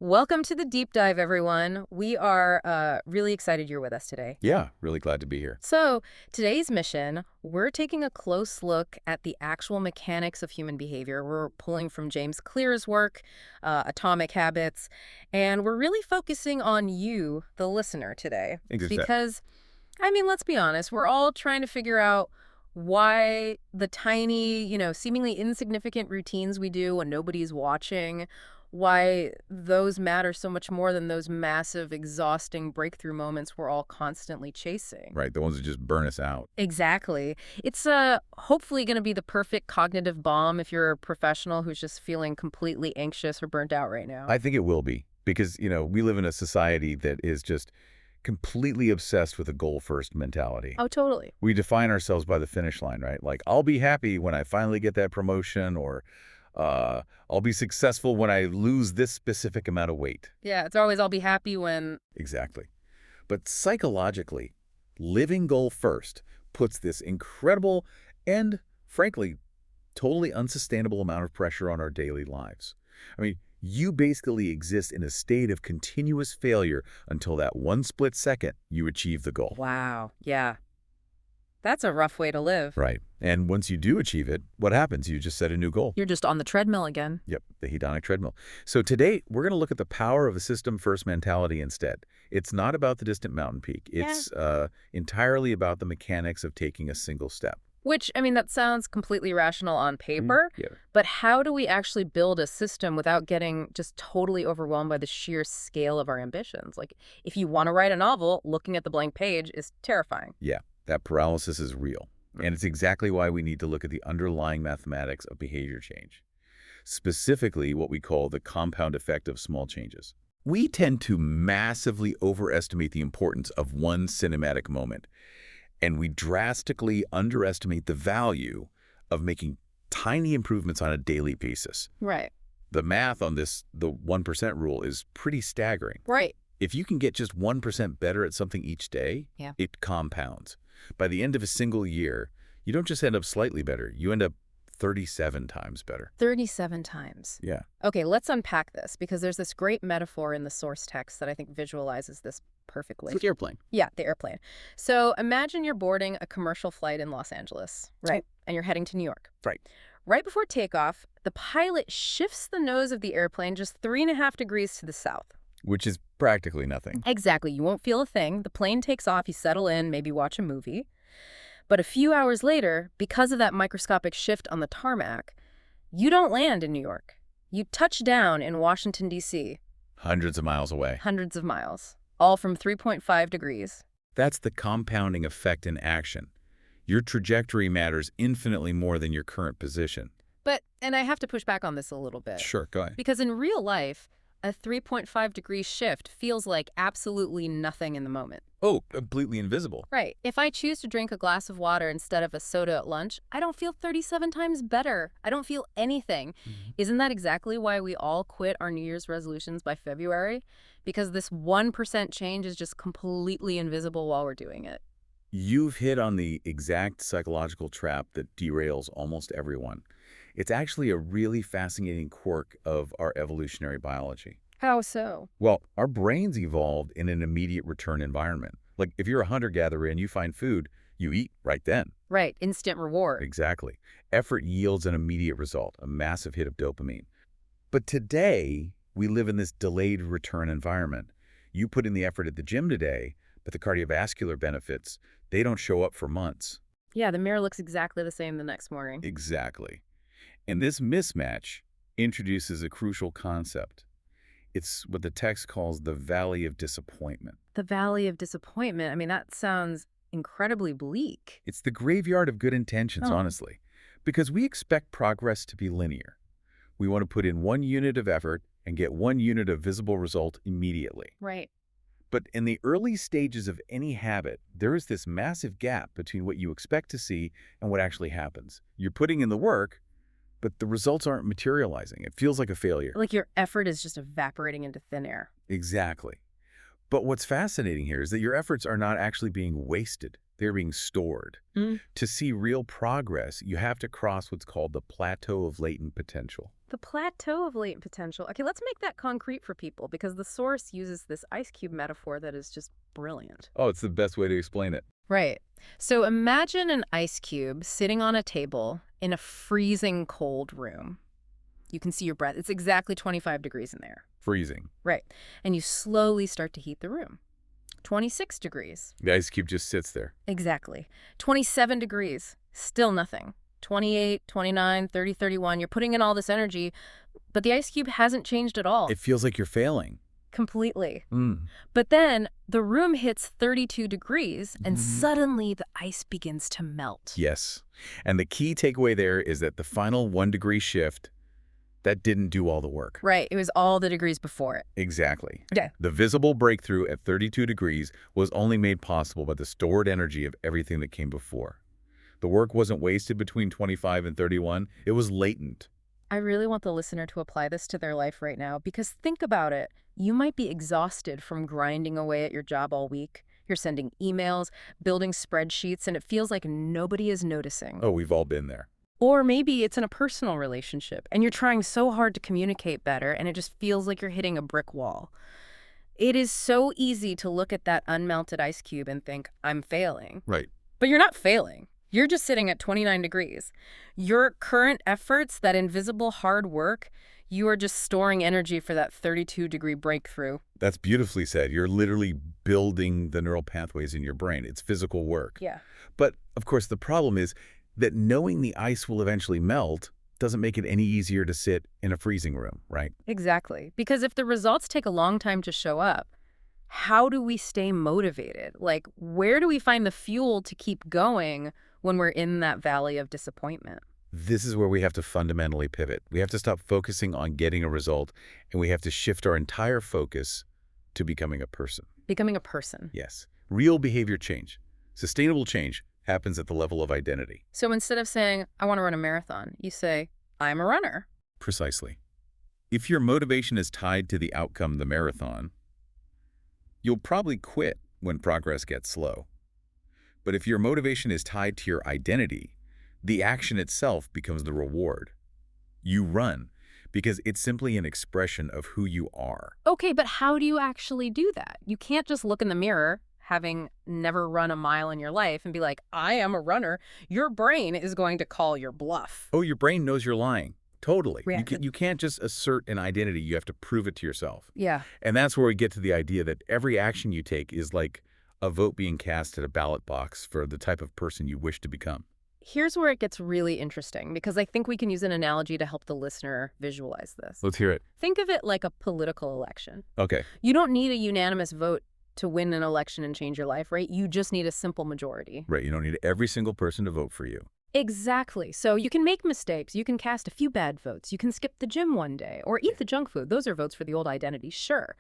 Welcome to the deep dive, everyone. We are really excited you're with us today. Yeah, really glad to be here. So, today's mission, we're taking a close look at the actual mechanics of human behavior. We're pulling from James Clear's work, Atomic Habits, and we're really focusing on you, the listener, today. Exactly. Because, let's be honest, we're all trying to figure out why the tiny, seemingly insignificant routines we do when nobody's watching, why those matter so much more than those massive, exhausting breakthrough moments we're all constantly chasing. Right, the ones that just burn us out. Exactly. It's hopefully going to be the perfect cognitive bomb if you're a professional who's just feeling completely anxious or burnt out right now. I think it will be because, we live in a society that is just completely obsessed with a goal-first mentality. Oh, totally. We define ourselves by the finish line, right? Like, I'll be happy when I finally get that promotion, or I'll be successful when I lose this specific amount of weight. Yeah, it's always I'll be happy when. Exactly. But psychologically, living goal first puts this incredible and, frankly, totally unsustainable amount of pressure on our daily lives. I mean, you basically exist in a state of continuous failure until that one split second you achieve the goal. Wow. Yeah. That's a rough way to live. Right. And once you do achieve it, what happens? You just set a new goal. You're just on the treadmill again. Yep, the hedonic treadmill. So today, we're going to look at the power of a system-first mentality instead. It's not about the distant mountain peak. It's entirely about the mechanics of taking a single step. Which, that sounds completely rational on paper, Yeah. but how do we actually build a system without getting just totally overwhelmed by the sheer scale of our ambitions? Like, if you want to write a novel, looking at the blank page is terrifying. Yeah, that paralysis is real. And it's exactly why we need to look at the underlying mathematics of behavior change, specifically what we call the compound effect of small changes. We tend to massively overestimate the importance of one cinematic moment, and we drastically underestimate the value of making tiny improvements on a daily basis. Right. The math on this, the 1% rule, is pretty staggering. Right. If you can get just 1% better at something each day, it compounds. By the end of a single year, you don't just end up slightly better, you end up 37 times better. 37 times. Yeah. Okay, let's unpack this because there's this great metaphor in the source text that I think visualizes this perfectly. With the airplane. Yeah, the airplane. So imagine you're boarding a commercial flight in Los Angeles, right? And you're heading to New York. Right. Right before takeoff, the pilot shifts the nose of the airplane just 3.5 degrees to the south. Which is practically nothing. Exactly. You won't feel a thing. The plane takes off, you settle in, maybe watch a movie. But a few hours later, because of that microscopic shift on the tarmac, you don't land in New York. You touch down in Washington, D.C. Hundreds of miles away. Hundreds of miles, all from 3.5 degrees. That's the compounding effect in action. Your trajectory matters infinitely more than your current position. And I have to push back on this a little bit. Sure, go ahead. Because in real life, a 3.5 degree shift feels like absolutely nothing in the moment. Oh, completely invisible. Right. If I choose to drink a glass of water instead of a soda at lunch, I don't feel 37 times better. I don't feel anything. Isn't that exactly why we all quit our New Year's resolutions by February? Because this 1% change is just completely invisible while we're doing it. You've hit on the exact psychological trap that derails almost everyone. It's actually a really fascinating quirk of our evolutionary biology. How so? Well, our brains evolved in an immediate return environment. Like if you're a hunter-gatherer and you find food, you eat right then. Right. Instant reward. Exactly. Effort yields an immediate result, a massive hit of dopamine. But today, we live in this delayed return environment. You put in the effort at the gym today, but the cardiovascular benefits, they don't show up for months. Yeah, the mirror looks exactly the same the next morning. Exactly. And this mismatch introduces a crucial concept. It's what the text calls the valley of disappointment. The valley of disappointment. That sounds incredibly bleak. It's the graveyard of good intentions, Oh. honestly, because we expect progress to be linear. We want to put in 1 unit of effort and get 1 unit of visible result immediately. Right. But in the early stages of any habit, there is this massive gap between what you expect to see and what actually happens. You're putting in the work, but the results aren't materializing. It feels like a failure. Like your effort is just evaporating into thin air. Exactly. But what's fascinating here is that your efforts are not actually being wasted. They're being stored. To see real progress, you have to cross what's called the plateau of latent potential. The plateau of latent potential. Okay, let's make that concrete for people because the source uses this ice cube metaphor that is just brilliant. Oh, it's the best way to explain it. Right. So imagine an ice cube sitting on a table in a freezing cold room. You can see your breath. It's exactly 25 degrees in there. Freezing. Right. And you slowly start to heat the room. 26 degrees. The ice cube just sits there. Exactly. 27 degrees. Still nothing. 28, 29, 30, 31. You're putting in all this energy, but the ice cube hasn't changed at all. It feels like you're failing. Completely. Mm. But then the room hits 32 degrees and suddenly the ice begins to melt. Yes. And the key takeaway there is that the final 1 degree shift, that didn't do all the work. Right. It was all the degrees before it. Exactly. Yeah. The visible breakthrough at 32 degrees was only made possible by the stored energy of everything that came before. The work wasn't wasted between 25 and 31. It was latent. I really want the listener to apply this to their life right now because think about it. You might be exhausted from grinding away at your job all week. You're sending emails, building spreadsheets, and it feels like nobody is noticing. Oh, we've all been there. Or maybe it's in a personal relationship and you're trying so hard to communicate better and it just feels like you're hitting a brick wall. It is so easy to look at that unmelted ice cube and think, I'm failing. Right. But you're not failing. You're just sitting at 29 degrees. Your current efforts, that invisible hard work, you are just storing energy for that 32-degree breakthrough. That's beautifully said. You're literally building the neural pathways in your brain. It's physical work. Yeah. But, of course, the problem is that knowing the ice will eventually melt doesn't make it any easier to sit in a freezing room, right? Exactly. Because if the results take a long time to show up, how do we stay motivated? Like, where do we find the fuel to keep going when we're in that valley of disappointment? This is where we have to fundamentally pivot. We have to stop focusing on getting a result, and we have to shift our entire focus to becoming a person. Becoming a person. Yes. Real behavior change, sustainable change, happens at the level of identity. So instead of saying, I want to run a marathon, you say, I'm a runner. Precisely. If your motivation is tied to the outcome of the marathon, you'll probably quit when progress gets slow. But if your motivation is tied to your identity, the action itself becomes the reward. You run because it's simply an expression of who you are. Okay, but how do you actually do that? You can't just look in the mirror, having never run a mile in your life, and be like, I am a runner. Your brain is going to call your bluff. Oh, your brain knows you're lying. Totally. Yeah. You can't just assert an identity. You have to prove it to yourself. Yeah. And that's where we get to the idea that every action you take is like a vote being cast at a ballot box for the type of person you wish to become. Here's where it gets really interesting, because I think we can use an analogy to help the listener visualize this. Let's hear it. Think of it like a political election. Okay. You don't need a unanimous vote to win an election and change your life, right? You just need a simple majority. Right. You don't need every single person to vote for you. Exactly. So you can make mistakes. You can cast a few bad votes. You can skip the gym one day or eat the junk food. Those are votes for the old identity, sure.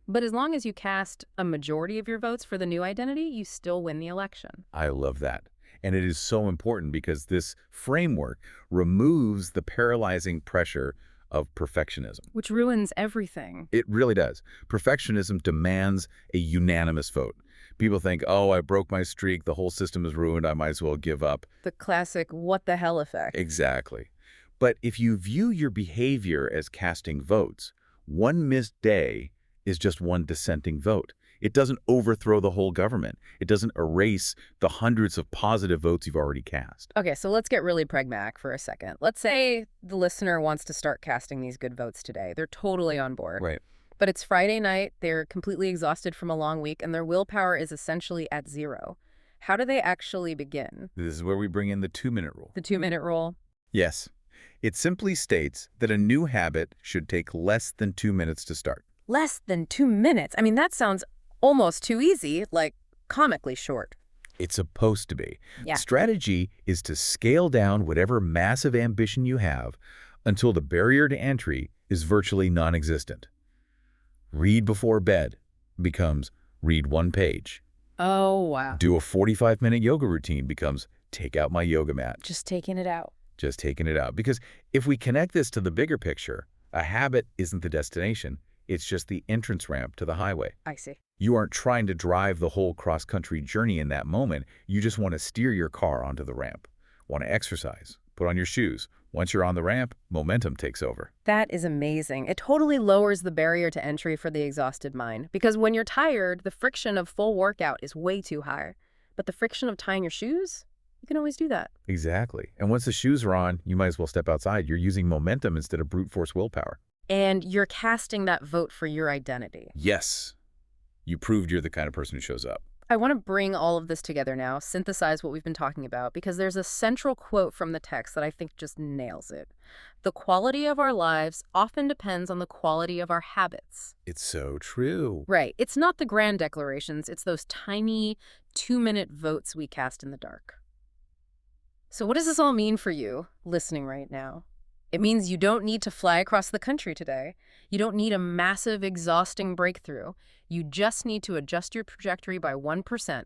But as long as you cast a majority of your votes for the new identity, you still win the election. I love that. And it is so important because this framework removes the paralyzing pressure of perfectionism. Which ruins everything. It really does. Perfectionism demands a unanimous vote. People think, oh, I broke my streak, the whole system is ruined, I might as well give up. The classic what the hell effect. Exactly. But if you view your behavior as casting votes, one missed day is just one dissenting vote. It doesn't overthrow the whole government. It doesn't erase the hundreds of positive votes you've already cast. Okay, so let's get really pragmatic for a second. Let's say the listener wants to start casting these good votes today. They're totally on board. Right. But it's Friday night, they're completely exhausted from a long week, and their willpower is essentially at zero. How do they actually begin? This is where we bring in the 2-minute rule. The 2-minute rule? Yes. It simply states that a new habit should take less than 2 minutes to start. Less than 2 minutes? I mean, that sounds almost too easy, like comically short. It's supposed to be. Yeah. Strategy is to scale down whatever massive ambition you have until the barrier to entry is virtually non-existent. Read before bed becomes read 1 page. Oh, wow. Do a 45-minute yoga routine becomes take out my yoga mat. Just taking it out. Just taking it out. Because if we connect this to the bigger picture, a habit isn't the destination. It's just the entrance ramp to the highway. I see. You aren't trying to drive the whole cross-country journey in that moment. You just want to steer your car onto the ramp, want to exercise. Put on your shoes. Once you're on the ramp, momentum takes over. That is amazing. It totally lowers the barrier to entry for the exhausted mind. Because when you're tired, the friction of full workout is way too high. But the friction of tying your shoes, you can always do that. Exactly. And once the shoes are on, you might as well step outside. You're using momentum instead of brute force willpower. And you're casting that vote for your identity. Yes. You proved you're the kind of person who shows up. I want to bring all of this together now, synthesize what we've been talking about, because there's a central quote from the text that I think just nails it. The quality of our lives often depends on the quality of our habits. It's so true. Right. It's not the grand declarations, it's those tiny 2-minute votes we cast in the dark. So what does this all mean for you, listening right now? It means you don't need to fly across the country today. You don't need a massive, exhausting breakthrough. You just need to adjust your trajectory by 1%,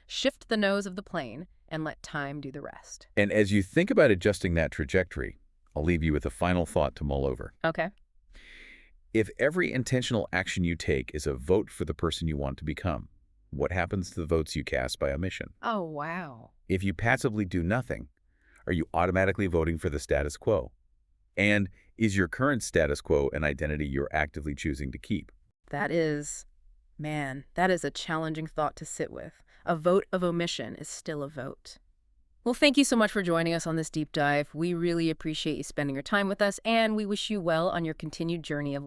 shift the nose of the plane, and let time do the rest. And as you think about adjusting that trajectory, I'll leave you with a final thought to mull over. Okay. If every intentional action you take is a vote for the person you want to become, what happens to the votes you cast by omission? Oh, wow. If you passively do nothing, are you automatically voting for the status quo? And is your current status quo an identity you're actively choosing to keep? That is a challenging thought to sit with. A vote of omission is still a vote. Well, thank you so much for joining us on this deep dive. We really appreciate you spending your time with us, and we wish you well on your continued journey of